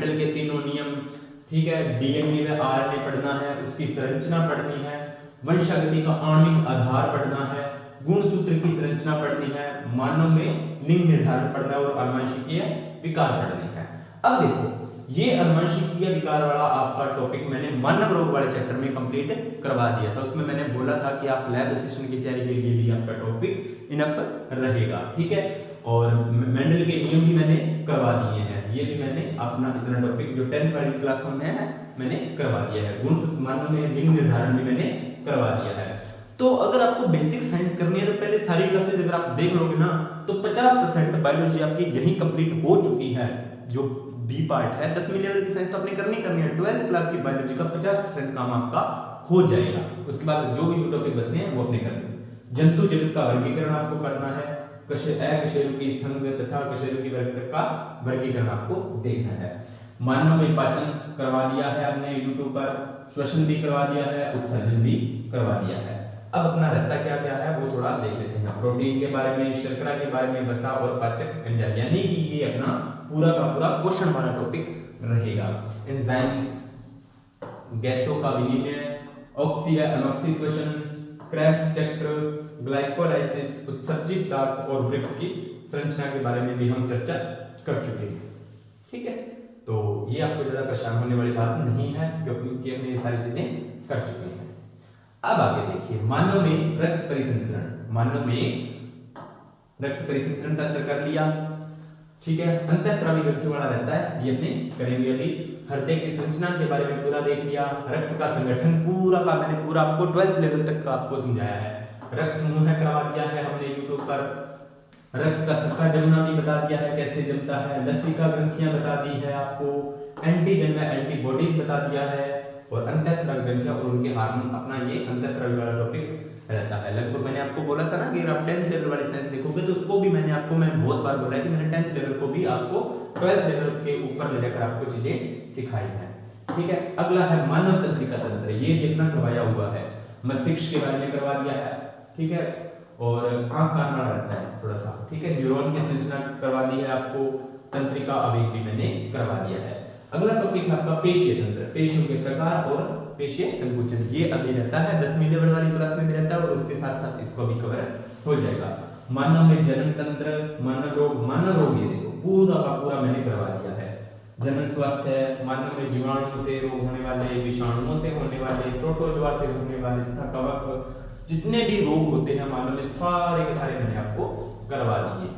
Mendel के तीनों नियम, ठीक है, डीएनए में आरएनए पढ़ना है, उसकी संरचना पढ़नी है, वंशागति का आणविक आधार पढ़ना है, गुणसूत्र की संरचना पढ़नी है, मानव में लिंग निर्धारण पढ़ना है और आनुवंशिकीय विकार पढ़ने हैं। अब देखो ये आनुवंशिकीय विकार वाला आपका टॉपिक मैंने मानव रोग वाले चैप्टर में कंप्लीट करवा दिया था। उसमें मैंने बोला था कि आप लैब असिस्टेंट की तैयारी के लिए भी आपका टॉपिक इनफ रहेगा, ठीक है। और मेंडल के नियम भी मैंने करवा दिए हैं, ये भी मैंने अपना इतना टॉपिक जो 10th वाली क्लास में है मैंने करवा दिया है। गुणसूत्र मानव में लिंग निर्धारण भी मैंने करवा दिया है। तो अगर आपको बेसिक साइंस करनी है तो पहले सारी क्लासेस अगर आप देख लोगे ना तो 50% बायोलॉजी आपकी यही कंप्लीट हो चुकी है। जो बी पार्ट है 10वीं लेवल की साइंस तो आपने करनी है, 12th क्लास की बायोलॉजी का 50% काम आपका हो जाएगा। उसके बाद जो भी टॉपिक बचते हैं वो अपने करने। जंतु जगत का वर्गीकरण आपको करना है, अकशेरुकी संघ तथा अकशेरुकी वर्ग का वर्गीकरण आपको देखना है। मानव में पाचन करवा दिया है आपने यूट्यूब पर, श्वसन भी करवा दिया है, उत्सर्जन भी करवा दिया है। अब अपना रहता क्या क्या है वो थोड़ा देख लेते हैं। प्रोटीन के बारे में, शर्करा के बारे में, वसा और पाचक एंजाइम, यानी कि ये अपना पूरा का पूरा क्वेश्चन वाला टॉपिक रहेगा। एंजाइम्स, गैसों का विनिमय, ऑक्सी श्वसन, क्रेब्स चक्र, ग्लाइकोलाइसिस, उत्सर्जित पदार्थ और वृक्क की संरचना के बारे में भी हम चर्चा कर चुके हैं, ठीक है। तो ये आपको ज्यादा परेशान होने वाली बात नहीं है क्योंकि हमने ये सारी चीजें कर चुके हैं। अब आगे देखिए, मानव में रक्त परिसंचरण, मानव में रक्त परिसंचरण तंत्र कर लिया, ठीक है। अंतःस्रावी ग्रंथियों वाला रहता है, ये अपने करेंगे अभी। हृदय की संरचना के बारे में पूरा देख लिया। रक्त का संगठन पूरा का मैंने पूरा आपको 12th लेवल तक का आपको समझाया है। रक्त समूह करवा दिया है हमने यूट्यूब पर। रक्त का थक्का जमना भी बता दिया है कैसे जमता है। लसिका ग्रंथियां बता दी है आपको। एंटीजन में एंटीबॉडीज बता दिया है। और अंतःस्रावी ग्रंथियां और उनके हार्मोन, अपना ये अंतःस्रावी वाला टॉपिक रहता है। लगभग मैंने आपको बोला था ना कि अगर आप 10th लेवल वाली साइंस देखोगे तो उसको भी मैंने बहुत बार बोला है कि मैंने 10th लेवल को भी आपको 12th लेवल के ऊपर ले जाकर आपको चीजें सिखाई है, ठीक है। अगला है मानव तंत्रिका तंत्र, ये भी अपना करवाया हुआ है। मस्तिष्क के बारे में करवा दिया है, ठीक है। और आंख कान वाला रहता है थोड़ा सा, ठीक है। न्यूरॉन की संरचना करवा दी है आपको। तंत्रिका आवेग भी मैंने करवा दिया है। अगला टॉपिक है आपका पेशीय तंत्र, पेशियों के प्रकार और पेशीय संकुचन, ये अभी रहता है 10वीं लेवल वाली क्लास में भी रहता है और उसके साथ साथ इसको भी कवर हो जाएगा। मानव में जनन तंत्र, मानव रोग ये देखो पूरा का पूरा मैंने करवा दिया है। जनन स्वास्थ्य है, मानव में जीवाणुओं से रोग होने वाले, विषाणुओं से होने वाले, प्रोटोजोआ से होने वाले तथा कवक, जितने भी रोग होते हैं मानव में सारे के सारे मैंने आपको करवा दिए।